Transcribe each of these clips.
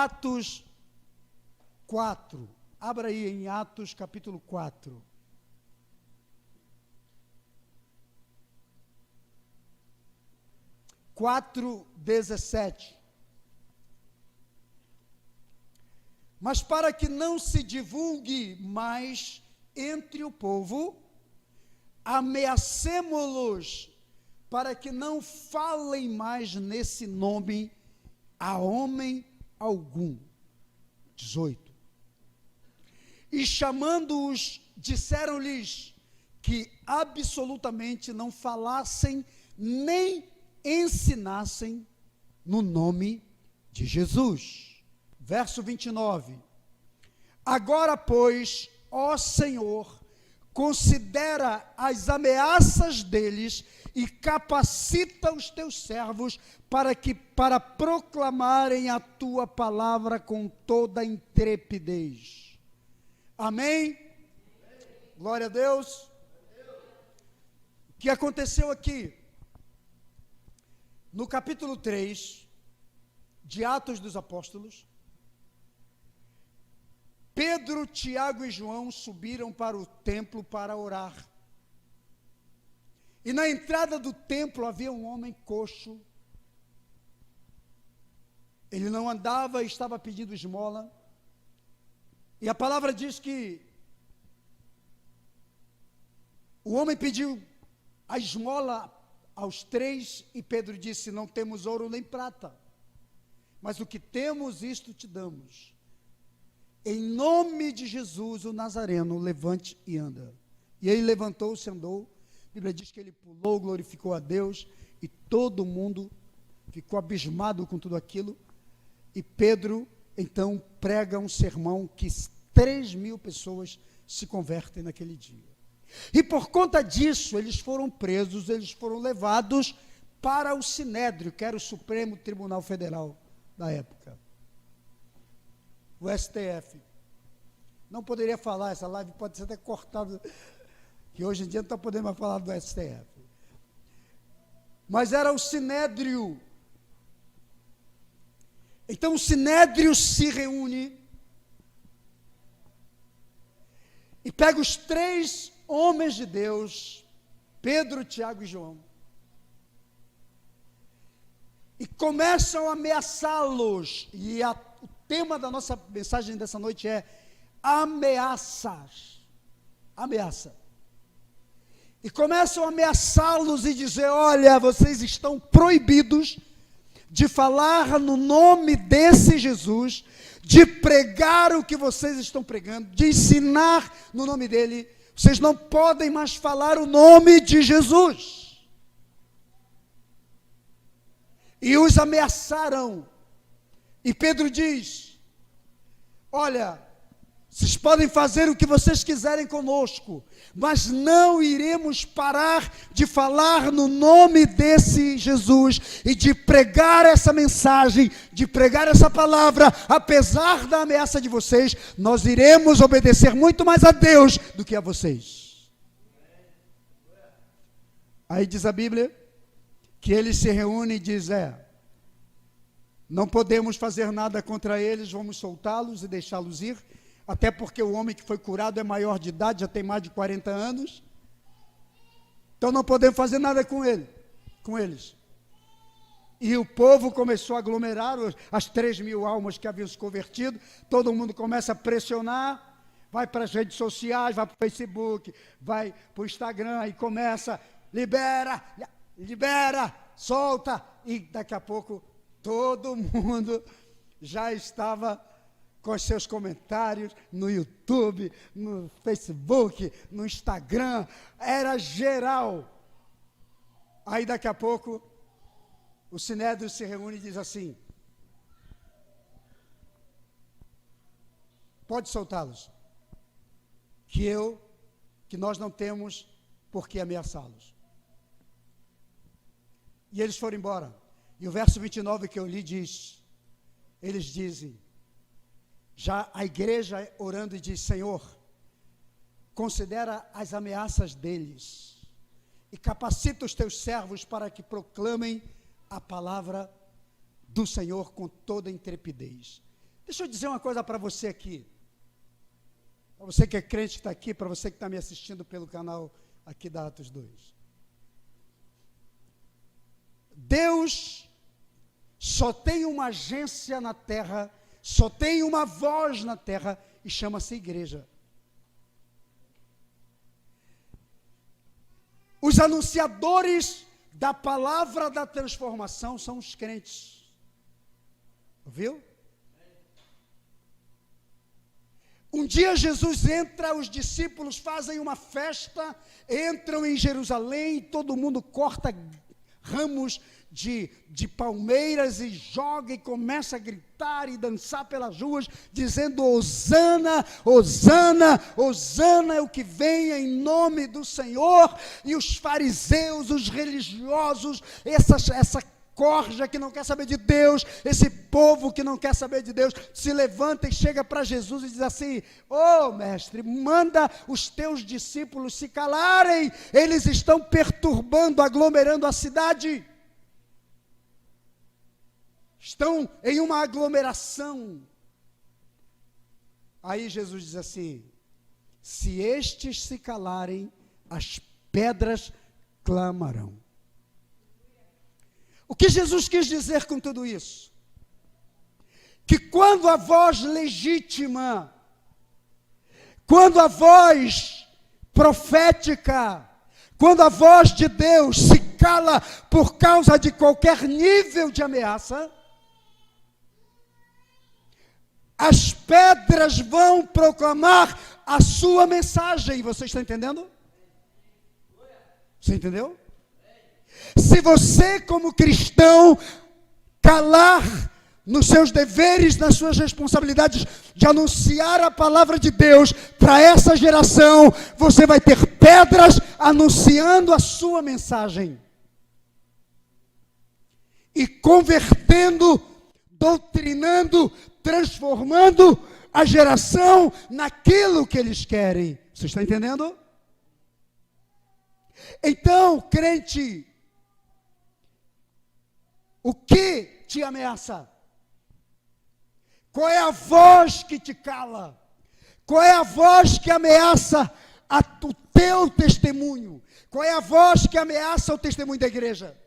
Atos 4. Abra aí em Atos capítulo 4. Quatro, 17. Mas para que não se divulgue mais entre o povo, ameacemo-los para que não falem mais nesse nome a homem algum. 18. E chamando-os, disseram-lhes que absolutamente não falassem nem ensinassem no nome de Jesus. Verso 29. Agora, pois, ó Senhor, considera as ameaças deles e capacita os teus servos para proclamarem a tua palavra com toda intrepidez. Amém? Glória a Deus. O que aconteceu aqui? No capítulo 3 de Atos dos Apóstolos, Pedro, Tiago e João subiram para o templo para orar. E na entrada do templo havia um homem coxo. Ele não andava e estava pedindo esmola. E a palavra diz que o homem pediu a esmola aos 3 e Pedro disse: não temos ouro nem prata, mas o que temos, isto te damos. Em nome de Jesus, o Nazareno, levante e anda. E ele levantou-se e andou. A Bíblia diz que ele pulou, glorificou a Deus, e todo mundo ficou abismado com tudo aquilo. E Pedro, então, prega um sermão que 3.000 pessoas se convertem naquele dia. E por conta disso, eles foram presos, eles foram levados para o Sinédrio, que era o Supremo Tribunal Federal da época. O STF. Não poderia falar, essa live pode ser até cortada, que hoje em dia não está podendo mais falar do STF. Mas era o Sinédrio. Então o Sinédrio se reúne e pega os 3 homens de Deus, Pedro, Tiago e João, e começam a ameaçá-los. E o tema da nossa mensagem dessa noite é ameaças. Ameaça. E começam a ameaçá-los e dizer: olha, vocês estão proibidos de falar no nome desse Jesus, de pregar o que vocês estão pregando, de ensinar no nome dele. Vocês não podem mais falar o nome de Jesus. E os ameaçaram. E Pedro diz: olha, vocês podem fazer o que vocês quiserem conosco, mas não iremos parar de falar no nome desse Jesus e de pregar essa mensagem, de pregar essa palavra. Apesar da ameaça de vocês, nós iremos obedecer muito mais a Deus do que a vocês. Aí diz a Bíblia que eles se reúnem e dizem: não podemos fazer nada contra eles, vamos soltá-los e deixá-los ir, até porque o homem que foi curado é maior de idade, já tem mais de 40 anos, então não podemos fazer nada com eles. E o povo começou a aglomerar, as 3.000 almas que haviam se convertido, todo mundo começa a pressionar, vai para as redes sociais, vai para o Facebook, vai para o Instagram, e começa: libera, solta, e daqui a pouco todo mundo já estava com os seus comentários no YouTube, no Facebook, no Instagram, era geral. Aí daqui a pouco o Sinédrio se reúne e diz assim: pode soltá-los, que nós não temos por que ameaçá-los. E eles foram embora. E o verso 29 que eu li diz, eles dizem, já a igreja orando, e diz: Senhor, considera as ameaças deles e capacita os teus servos para que proclamem a palavra do Senhor com toda intrepidez. Deixa eu dizer uma coisa para você aqui. Para você que é crente que está aqui, para você que está me assistindo pelo canal aqui da Atos 2. Deus só tem uma agência na terra, só tem uma voz na terra e chama-se igreja. Os anunciadores da palavra da transformação são os crentes. Ouviu? Um dia Jesus entra, os discípulos fazem uma festa, entram em Jerusalém, todo mundo corta ramos de palmeiras e joga e começa a gritar e dançar pelas ruas, dizendo: Hosana, Hosana, Hosana é o que vem em nome do Senhor. E os fariseus, os religiosos, essa corja que não quer saber de Deus, esse povo que não quer saber de Deus, se levanta e chega para Jesus e diz assim: ô mestre, manda os teus discípulos se calarem, eles estão perturbando, aglomerando a cidade, estão em uma aglomeração. Aí Jesus diz assim: se estes se calarem, as pedras clamarão. O que Jesus quis dizer com tudo isso? Que quando a voz legítima, quando a voz profética, quando a voz de Deus se cala por causa de qualquer nível de ameaça, as pedras vão proclamar a sua mensagem. Você está entendendo? Você entendeu? Se você, como cristão, calar nos seus deveres, nas suas responsabilidades de anunciar a palavra de Deus para essa geração, você vai ter pedras anunciando a sua mensagem e convertendo, doutrinando, transformando a geração naquilo que eles querem. Você está entendendo? Então, crente, o que te ameaça? Qual é a voz que te cala? Qual é a voz que ameaça o teu testemunho? Qual é a voz que ameaça o testemunho da igreja?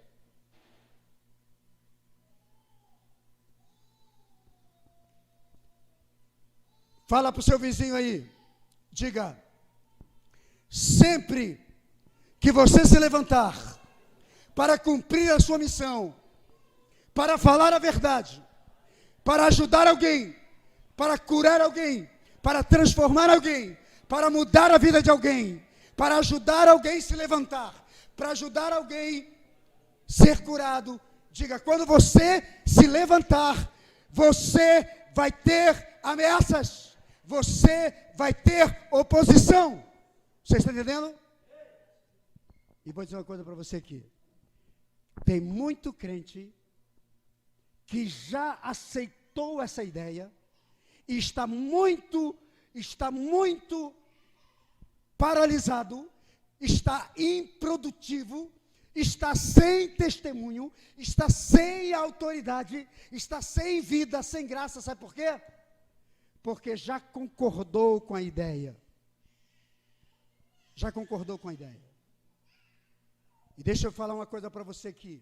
Fala para o seu vizinho aí, diga: sempre que você se levantar para cumprir a sua missão, para falar a verdade, para ajudar alguém, para curar alguém, para transformar alguém, para mudar a vida de alguém, para ajudar alguém a se levantar, para ajudar alguém a ser curado, diga: quando você se levantar, você vai ter ameaças, você vai ter oposição. Você está entendendo? E vou dizer uma coisa para você aqui. Tem muito crente que já aceitou essa ideia e está muito paralisado, está improdutivo, está sem testemunho, está sem autoridade, está sem vida, sem graça. Sabe por quê? Porque já concordou com a ideia. Já concordou com a ideia. E deixa eu falar uma coisa para você aqui.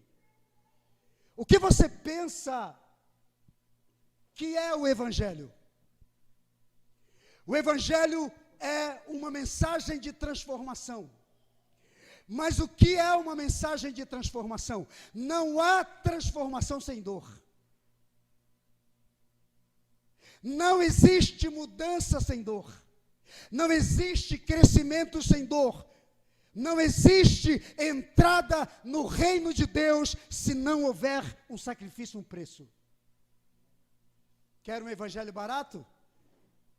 O que você pensa que é o Evangelho? O Evangelho é uma mensagem de transformação. Mas o que é uma mensagem de transformação? Não há transformação sem dor. Não existe mudança sem dor. Não existe crescimento sem dor. Não existe entrada no reino de Deus se não houver um sacrifício, um preço. Quer um evangelho barato?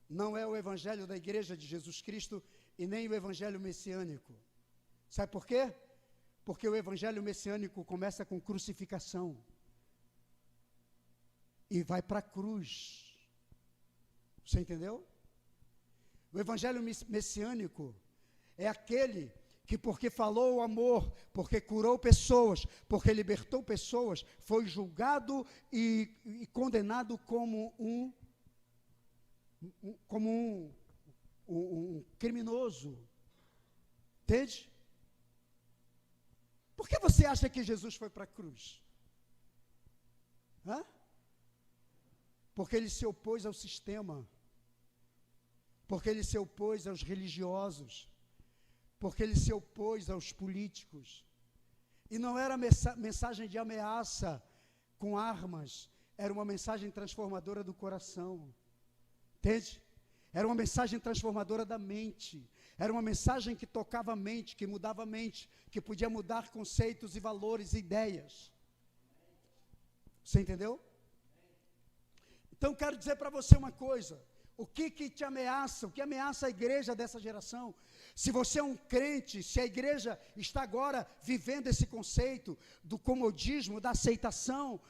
Não é o evangelho da igreja de Jesus Cristo e nem o evangelho messiânico. Sabe por quê? Porque o evangelho messiânico começa com crucificação e vai para a cruz. Você entendeu? O evangelho messiânico é aquele que, porque falou o amor, porque curou pessoas, porque libertou pessoas, foi julgado e condenado como um como um criminoso. Entende? Por que você acha que Jesus foi para a cruz? Hã? Porque ele se opôs ao sistema. Porque ele se opôs aos religiosos. Porque ele se opôs aos políticos. E não era mensagem de ameaça com armas, era uma mensagem transformadora do coração. Entende? Era uma mensagem transformadora da mente. Era uma mensagem que tocava a mente, que mudava a mente, que podia mudar conceitos e valores e ideias. Você entendeu? Então quero dizer para você uma coisa. O que te ameaça? O que ameaça a igreja dessa geração? Se você é um crente, se a igreja está agora vivendo esse conceito do comodismo, da aceitação,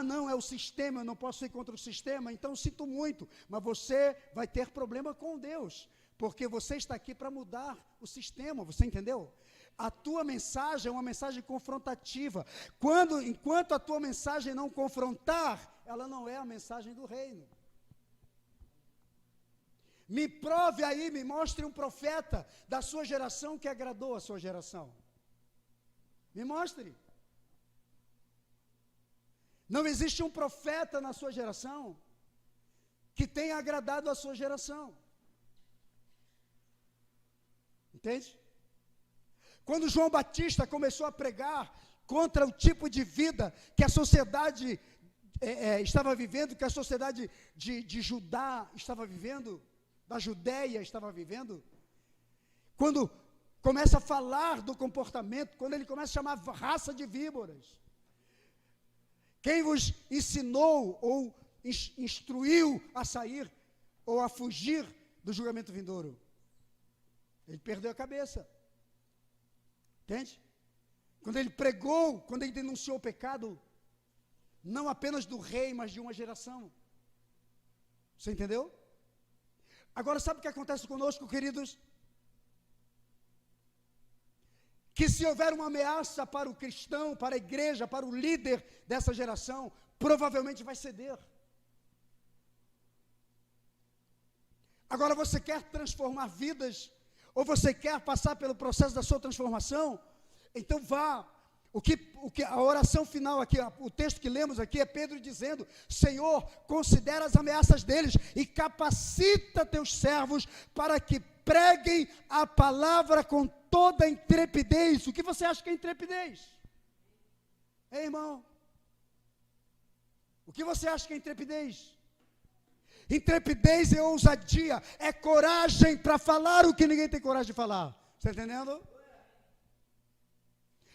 não, é o sistema, eu não posso ir contra o sistema, então sinto muito, mas você vai ter problema com Deus, porque você está aqui para mudar o sistema, você entendeu? A tua mensagem é uma mensagem confrontativa. Enquanto a tua mensagem não confrontar, ela não é a mensagem do reino. Me prove aí, me mostre um profeta da sua geração que agradou a sua geração. Me mostre. Não existe um profeta na sua geração que tenha agradado a sua geração. Entende? Quando João Batista começou a pregar contra o tipo de vida que a sociedade estava vivendo, que a sociedade de Judá estava vivendo, da Judéia estava vivendo, quando começa a falar do comportamento, quando ele começa a chamar raça de víboras, quem vos ensinou ou instruiu a sair ou a fugir do julgamento vindouro? Ele perdeu a cabeça. Entende? Quando ele pregou, quando ele denunciou o pecado, não apenas do rei, mas de uma geração. Você entendeu? Agora, sabe o que acontece conosco, queridos? Que se houver uma ameaça para o cristão, para a igreja, para o líder dessa geração, provavelmente vai ceder. Agora, você quer transformar vidas, ou você quer passar pelo processo da sua transformação? Então vá. A oração final aqui, o texto que lemos aqui é Pedro dizendo: Senhor, considera as ameaças deles e capacita teus servos para que preguem a palavra com toda a intrepidez. O que você acha que é intrepidez? Ei, irmão, o que você acha que é intrepidez? Intrepidez é ousadia, é coragem para falar o que ninguém tem coragem de falar. Está entendendo?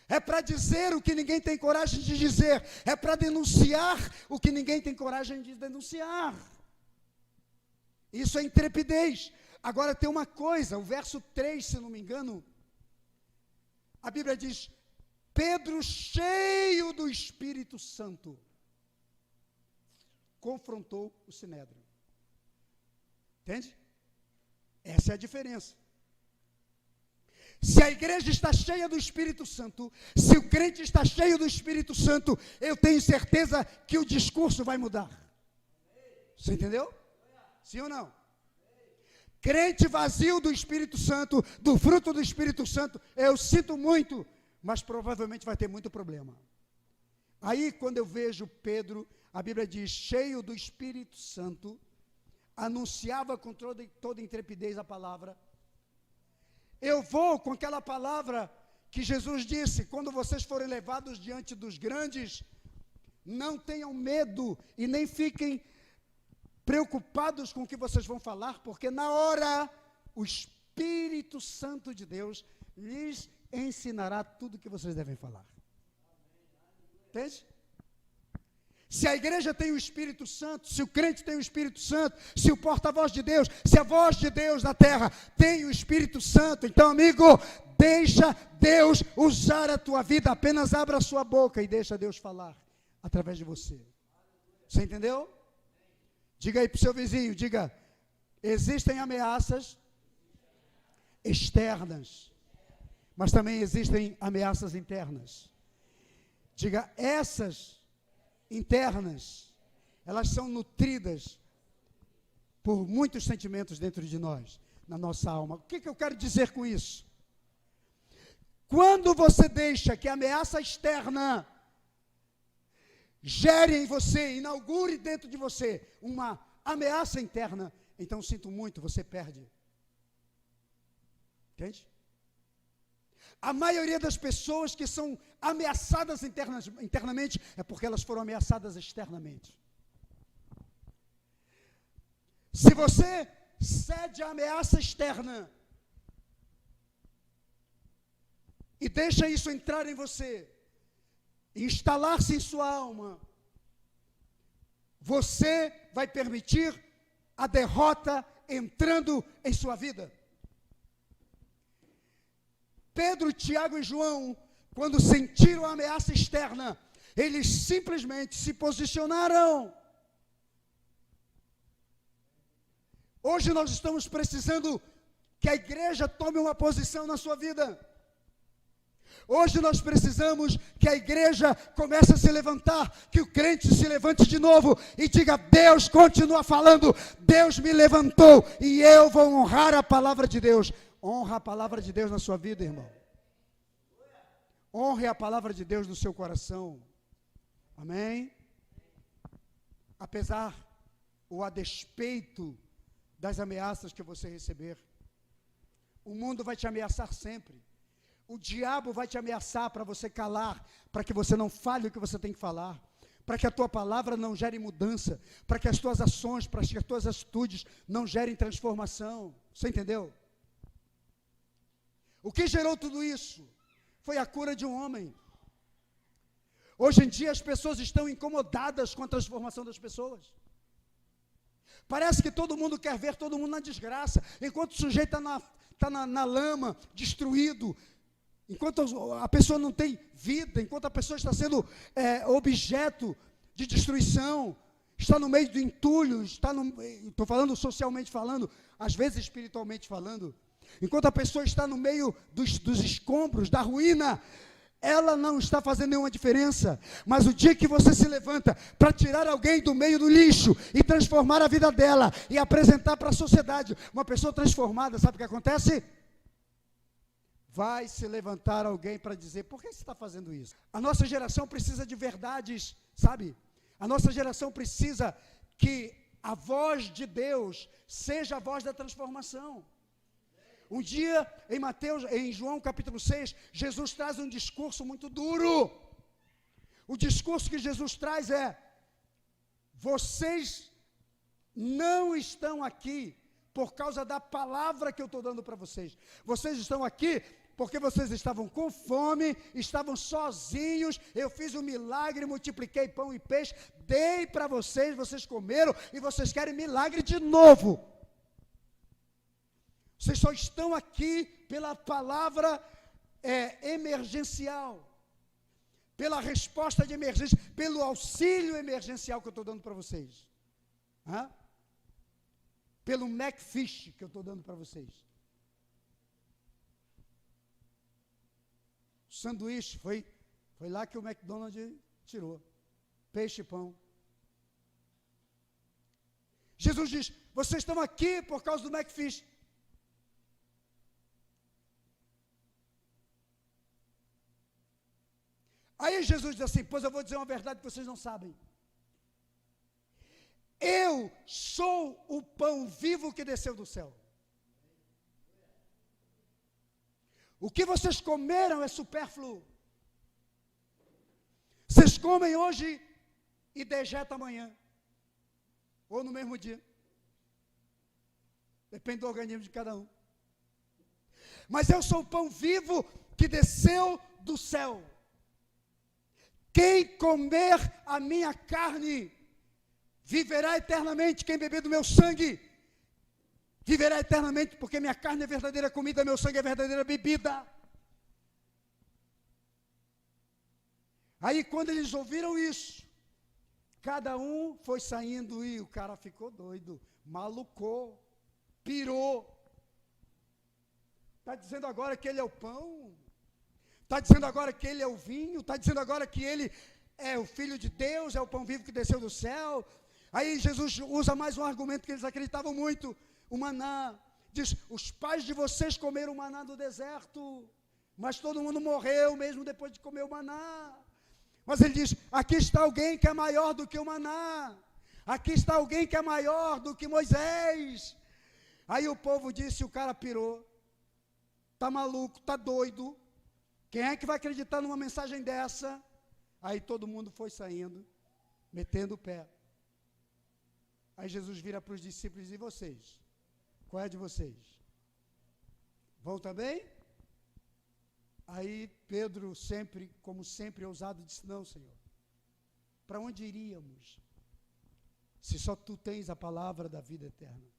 É para dizer o que ninguém tem coragem de dizer. É para denunciar o que ninguém tem coragem de denunciar. Isso é intrepidez. Agora tem uma coisa, o verso 3, se não me engano, a Bíblia diz: Pedro, cheio do Espírito Santo, confrontou o Sinédrio. Entende? Essa é a diferença. Se a igreja está cheia do Espírito Santo, se o crente está cheio do Espírito Santo, eu tenho certeza que o discurso vai mudar. Você entendeu? Sim ou não? Crente vazio do Espírito Santo, do fruto do Espírito Santo, eu sinto muito, mas provavelmente vai ter muito problema. Aí, quando eu vejo Pedro, a Bíblia diz, cheio do Espírito Santo, anunciava com toda intrepidez a palavra. Eu vou com aquela palavra que Jesus disse: quando vocês forem levados diante dos grandes, não tenham medo e nem fiquem preocupados com o que vocês vão falar, porque na hora o Espírito Santo de Deus lhes ensinará tudo o que vocês devem falar. Entende? Se a igreja tem o Espírito Santo, se o crente tem o Espírito Santo, se o porta-voz de Deus, se a voz de Deus na terra tem o Espírito Santo, então, amigo, deixa Deus usar a tua vida, apenas abra a sua boca e deixa Deus falar através de você. Você entendeu? Diga aí para o seu vizinho, diga: existem ameaças externas, mas também existem ameaças internas. Diga: essas internas, elas são nutridas por muitos sentimentos dentro de nós, na nossa alma. O que eu quero dizer com isso? Quando você deixa que a ameaça externa gere em você, inaugure dentro de você uma ameaça interna, então sinto muito, você perde. Entende? A maioria das pessoas que são ameaçadas internamente é porque elas foram ameaçadas externamente. Se você cede à ameaça externa e deixa isso entrar em você, instalar-se em sua alma, você vai permitir a derrota entrando em sua vida. Pedro, Tiago e João, quando sentiram a ameaça externa, eles simplesmente se posicionaram. Hoje nós estamos precisando que a igreja tome uma posição na sua vida. Hoje nós precisamos que a igreja comece a se levantar, que o crente se levante de novo e diga: Deus continua falando, Deus me levantou e eu vou honrar a palavra de Deus. Honra a palavra de Deus na sua vida, irmão. Honre a palavra de Deus no seu coração. Amém? Apesar ou a despeito das ameaças que você receber, o mundo vai te ameaçar sempre. O diabo vai te ameaçar para você calar, para que você não fale o que você tem que falar, para que a tua palavra não gere mudança, para que as tuas ações, para que as tuas atitudes não gerem transformação. Você entendeu? O que gerou tudo isso foi a cura de um homem. Hoje em dia as pessoas estão incomodadas com a transformação das pessoas. Parece que todo mundo quer ver todo mundo na desgraça, enquanto o sujeito está na lama, destruído, enquanto a pessoa não tem vida, enquanto a pessoa está sendo objeto de destruição, está no meio do entulho, estou falando socialmente falando, às vezes espiritualmente falando, enquanto a pessoa está no meio dos escombros, da ruína, ela não está fazendo nenhuma diferença. Mas o dia que você se levanta para tirar alguém do meio do lixo e transformar a vida dela e apresentar para a sociedade uma pessoa transformada, sabe o que acontece? Vai se levantar alguém para dizer: por que você está fazendo isso? A nossa geração precisa de verdades, sabe? A nossa geração precisa que a voz de Deus seja a voz da transformação. Um dia, em João capítulo 6, Jesus traz um discurso muito duro. O discurso que Jesus traz é: vocês não estão aqui por causa da palavra que eu estou dando para vocês. Vocês estão aqui porque vocês estavam com fome, estavam sozinhos, eu fiz um milagre, multipliquei pão e peixe, dei para vocês, vocês comeram, e vocês querem milagre de novo. Vocês só estão aqui pela palavra emergencial, pela resposta de emergência, pelo auxílio emergencial que eu estou dando para vocês. Pelo McFish que eu estou dando para vocês. O sanduíche foi lá que o McDonald's tirou. Peixe e pão. Jesus diz: vocês estão aqui por causa do McFish. Aí Jesus diz assim: pois eu vou dizer uma verdade que vocês não sabem. Eu sou o pão vivo que desceu do céu. O que vocês comeram é supérfluo. Vocês comem hoje e dejetam amanhã. Ou no mesmo dia. Depende do organismo de cada um. Mas eu sou o pão vivo que desceu do céu. Quem comer a minha carne viverá eternamente. Quem beber do meu sangue viverá eternamente, porque minha carne é verdadeira comida, meu sangue é verdadeira bebida. Aí quando eles ouviram isso, cada um foi saindo e o cara ficou doido, malucou, pirou. Está dizendo agora que ele é o pão? Está dizendo agora que ele é o vinho? Está dizendo agora que ele é o Filho de Deus, é o pão vivo que desceu do céu? Aí Jesus usa mais um argumento que eles acreditavam muito, o maná. Diz, os pais de vocês comeram maná no deserto, mas todo mundo morreu mesmo depois de comer o maná. Mas ele diz, aqui está alguém que é maior do que o maná. Aqui está alguém que é maior do que Moisés. Aí o povo disse, o cara pirou. Está maluco, está doido. Quem é que vai acreditar numa mensagem dessa? Aí todo mundo foi saindo, metendo o pé. Aí Jesus vira para os discípulos e vocês? Qual é a de vocês? Vão também? Aí Pedro sempre, como sempre ousado, disse, não, Senhor. Para onde iríamos? Se só tu tens a palavra da vida eterna.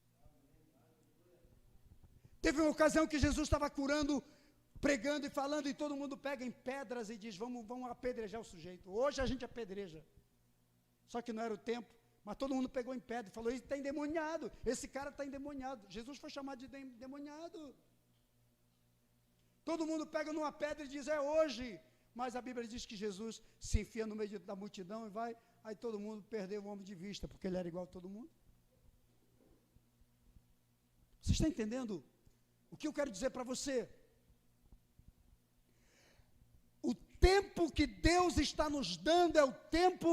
Teve uma ocasião que Jesus estava curando, pregando e falando, e todo mundo pega em pedras e diz, vamos apedrejar o sujeito. Hoje a gente apedreja. Só que não era o tempo, mas todo mundo pegou em pedra e falou, ele está endemoniado, esse cara está endemoniado. Jesus foi chamado de endemoniado. Todo mundo pega numa pedra e diz, é hoje. Mas a Bíblia diz que Jesus se enfia no meio da multidão e vai, aí todo mundo perdeu o homem de vista, porque ele era igual a todo mundo. Você está entendendo o que eu quero dizer para você? O tempo que Deus está nos dando é o tempo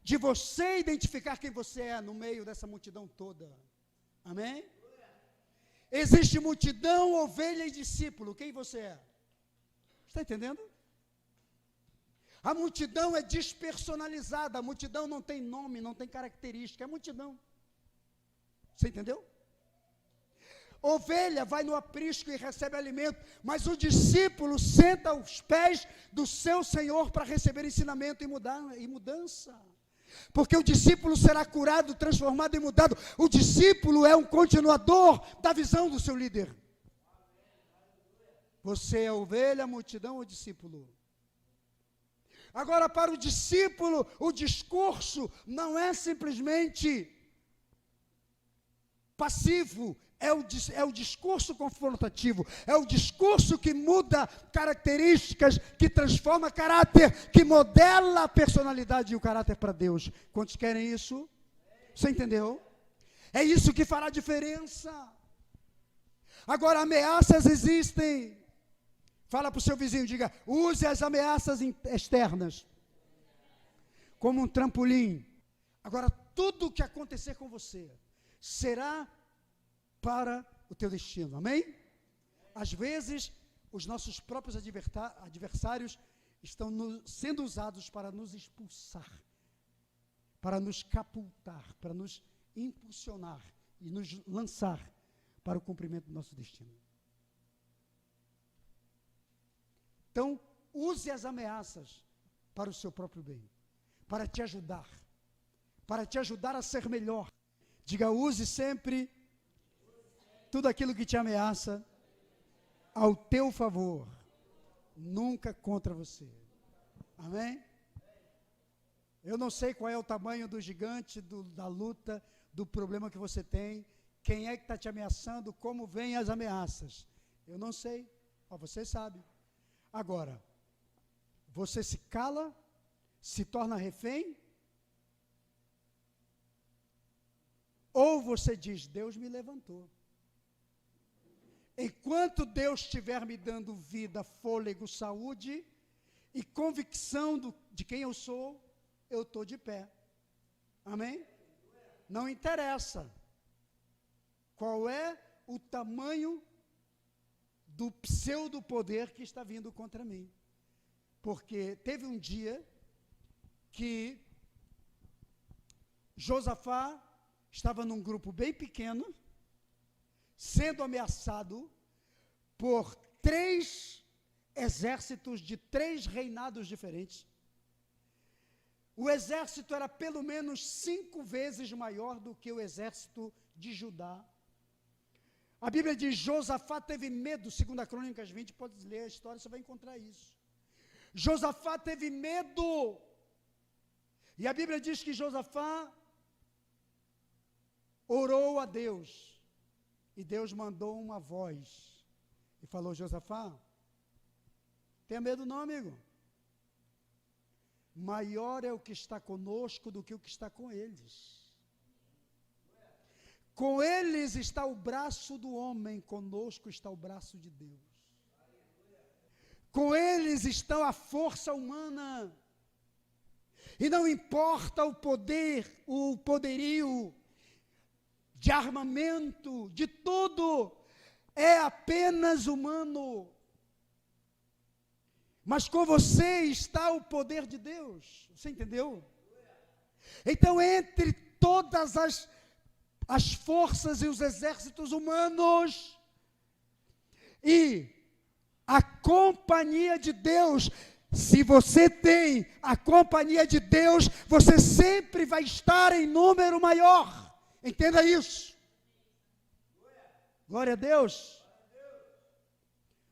de você identificar quem você é no meio dessa multidão toda. Amém? Existe multidão, ovelha e discípulo. Quem você é? Está entendendo? A multidão é despersonalizada. A multidão não tem nome, não tem característica. É multidão. Você entendeu? Ovelha vai no aprisco e recebe alimento, mas o discípulo senta aos pés do seu Senhor para receber ensinamento e mudança. Porque o discípulo será curado, transformado e mudado. O discípulo é um continuador da visão do seu líder. Você é ovelha, multidão ou discípulo? Agora, para o discípulo, o discurso não é simplesmente passivo, é o discurso confrontativo, é o discurso que muda características, que transforma caráter, que modela a personalidade e o caráter para Deus. Quantos querem isso? Você entendeu? É isso que fará diferença. Agora, ameaças existem. Fala para o seu vizinho, diga, use as ameaças externas como um trampolim. Agora, tudo o que acontecer com você será para o teu destino, amém? Às vezes, os nossos próprios adversários estão sendo usados para nos expulsar, para nos catapultar, para nos impulsionar e nos lançar para o cumprimento do nosso destino. Então, use as ameaças para o seu próprio bem, para te ajudar a ser melhor. Diga, use sempre tudo aquilo que te ameaça ao teu favor, nunca contra você. Amém? Eu não sei qual é o tamanho do gigante, da luta, do problema que você tem, quem é que está te ameaçando, como vêm as ameaças. Eu não sei, mas você sabe. Agora, você se cala, se torna refém, ou você diz, Deus me levantou. Enquanto Deus estiver me dando vida, fôlego, saúde e convicção de quem eu sou, eu estou de pé. Amém? Não interessa qual é o tamanho do pseudo-poder que está vindo contra mim. Porque teve um dia que Josafá estava num grupo bem pequeno, sendo ameaçado por 3 exércitos de 3 reinados diferentes. O exército era pelo menos 5 vezes maior do que o exército de Judá. A Bíblia diz, Josafá teve medo, 2 Crônicas 20, pode ler a história, você vai encontrar isso. Josafá teve medo. E a Bíblia diz que Josafá orou a Deus. E Deus mandou uma voz. E falou, Josafá, tenha medo não, amigo. Maior é o que está conosco do que o que está com eles. Com eles está o braço do homem, conosco está o braço de Deus. Com eles está a força humana. E não importa o poder, o poderio de armamento, de tudo, é apenas humano. Mas com você está o poder de Deus. Você entendeu? Então, entre todas as forças e os exércitos humanos e a companhia de Deus, se você tem a companhia de Deus, você sempre vai estar em número maior. Entenda isso. Glória a Deus.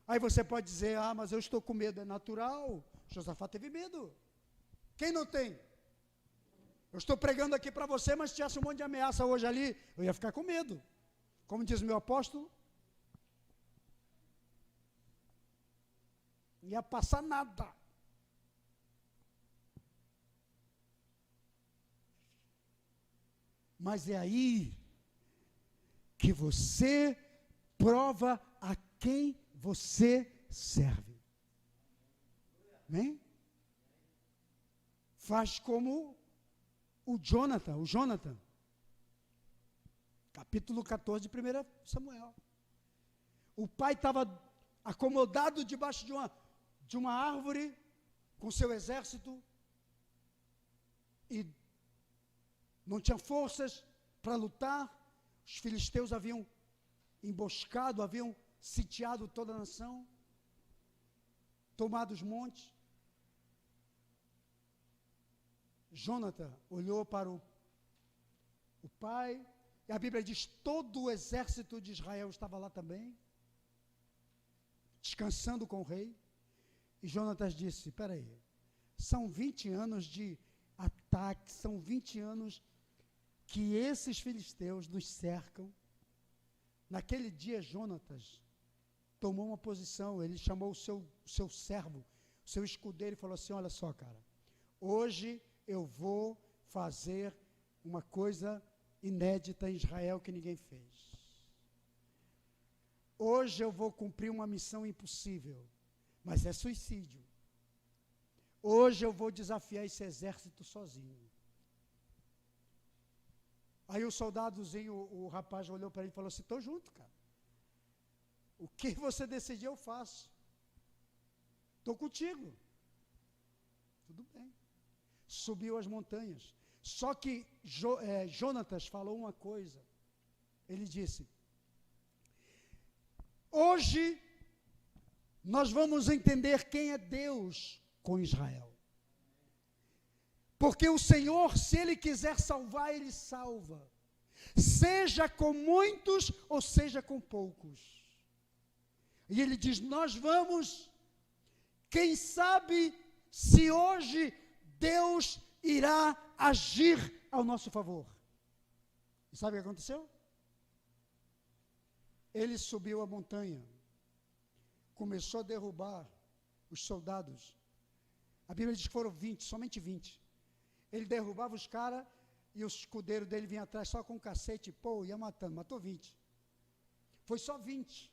Aí você pode dizer, mas eu estou com medo. É natural. Josafá teve medo. Quem não tem? Eu estou pregando aqui para você, mas se tivesse um monte de ameaça hoje ali, eu ia ficar com medo. Como diz meu apóstolo, não ia passar nada. Mas é aí que você prova a quem você serve. Amém? Faz como o Jonathan, capítulo 14 de 1 Samuel. O pai estava acomodado debaixo de uma árvore, com seu exército, e não tinha forças para lutar. Os filisteus haviam emboscado, haviam sitiado toda a nação, tomado os montes. Jonathan olhou para o pai, e a Bíblia diz, todo o exército de Israel estava lá também, descansando com o rei. E Jonatas disse, espera aí, são 20 anos de ataque, são 20 anos que esses filisteus nos cercam. Naquele dia, Jonatas tomou uma posição, ele chamou o seu servo, o seu escudeiro, e falou assim, olha só, cara, hoje eu vou fazer uma coisa inédita em Israel que ninguém fez. Hoje eu vou cumprir uma missão impossível, mas é suicídio. Hoje eu vou desafiar esse exército sozinho. Aí o soldadozinho, o rapaz olhou para ele e falou assim, estou junto, cara. O que você decidir eu faço. Estou contigo. Tudo bem. Subiu as montanhas. Só que Jonatas falou uma coisa. Ele disse, hoje nós vamos entender quem é Deus com Israel. Porque o Senhor, se Ele quiser salvar, Ele salva. Seja com muitos ou seja com poucos. E Ele diz, nós vamos, quem sabe se hoje Deus irá agir ao nosso favor. E sabe o que aconteceu? Ele subiu a montanha, começou a derrubar os soldados. A Bíblia diz que foram 20, somente 20. Ele derrubava os caras e o escudeiro dele vinha atrás só com um cacete, ia matando, matou 20. Foi só 20.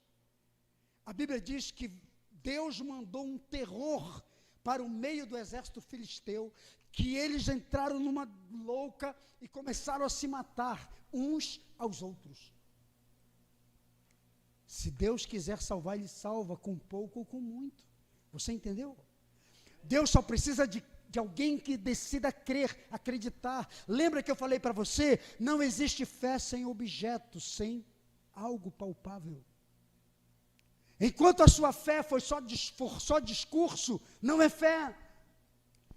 A Bíblia diz que Deus mandou um terror para o meio do exército filisteu, que eles entraram numa louca e começaram a se matar uns aos outros. Se Deus quiser salvar, Ele salva com pouco ou com muito. Você entendeu? Deus só precisa de alguém que decida crer, acreditar. Lembra que eu falei para você? Não existe fé sem objeto, sem algo palpável. Enquanto a sua fé for só discurso, não é fé.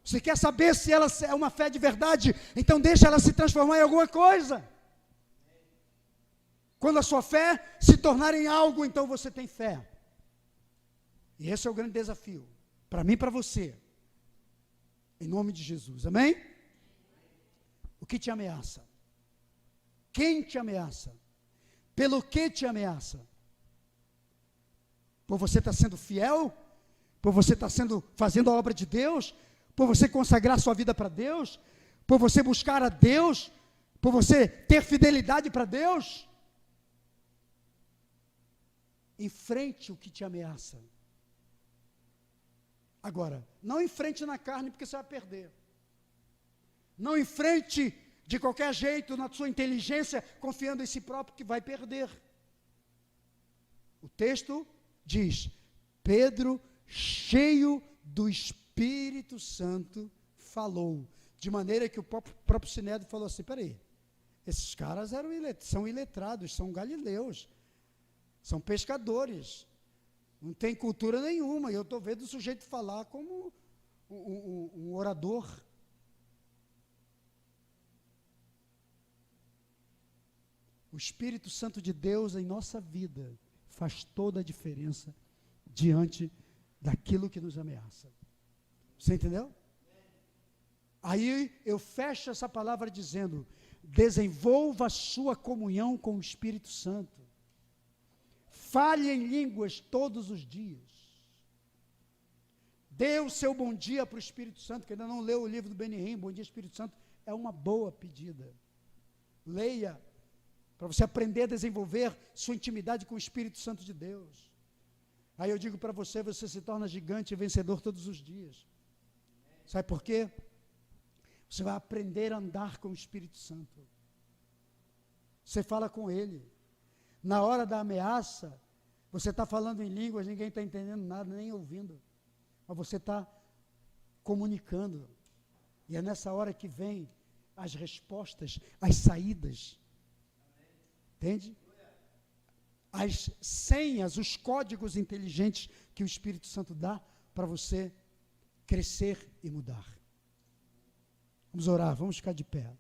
Você quer saber se ela é uma fé de verdade? Então deixa ela se transformar em alguma coisa. Quando a sua fé se tornar em algo, então você tem fé. E esse é o grande desafio, para mim e para você. Em nome de Jesus, amém? O que te ameaça? Quem te ameaça? Pelo que te ameaça? Por você estar sendo fiel? Por você estar fazendo a obra de Deus? Por você consagrar sua vida para Deus? Por você buscar a Deus? por você ter fidelidade para Deus, enfrente o que te ameaça. Agora, não enfrente na carne, porque você vai perder. Não enfrente de qualquer jeito, na sua inteligência, confiando em si próprio, que vai perder. O texto diz: Pedro, cheio do Espírito Santo, falou. De maneira que o próprio Sinédrio falou assim: peraí, esses caras são iletrados, são galileus, são pescadores, não tem cultura nenhuma, e eu estou vendo o sujeito falar como um orador. O Espírito Santo de Deus em nossa vida faz toda a diferença diante daquilo que nos ameaça. Você entendeu? Aí eu fecho essa palavra dizendo: desenvolva a sua comunhão com o Espírito Santo. Fale em línguas todos os dias. Dê o seu bom dia para o Espírito Santo, que ainda não leu o livro do Benihim, Bom Dia Espírito Santo, é uma boa pedida. Leia, para você aprender a desenvolver sua intimidade com o Espírito Santo de Deus. Aí eu digo para você, você se torna gigante e vencedor todos os dias. Sabe por quê? Você vai aprender a andar com o Espírito Santo. Você fala com Ele. Na hora da ameaça, você está falando em línguas, ninguém está entendendo nada, nem ouvindo. Mas você está comunicando. E é nessa hora que vem as respostas, as saídas. Entende? As senhas, os códigos inteligentes que o Espírito Santo dá para você crescer e mudar. Vamos orar, vamos ficar de pé.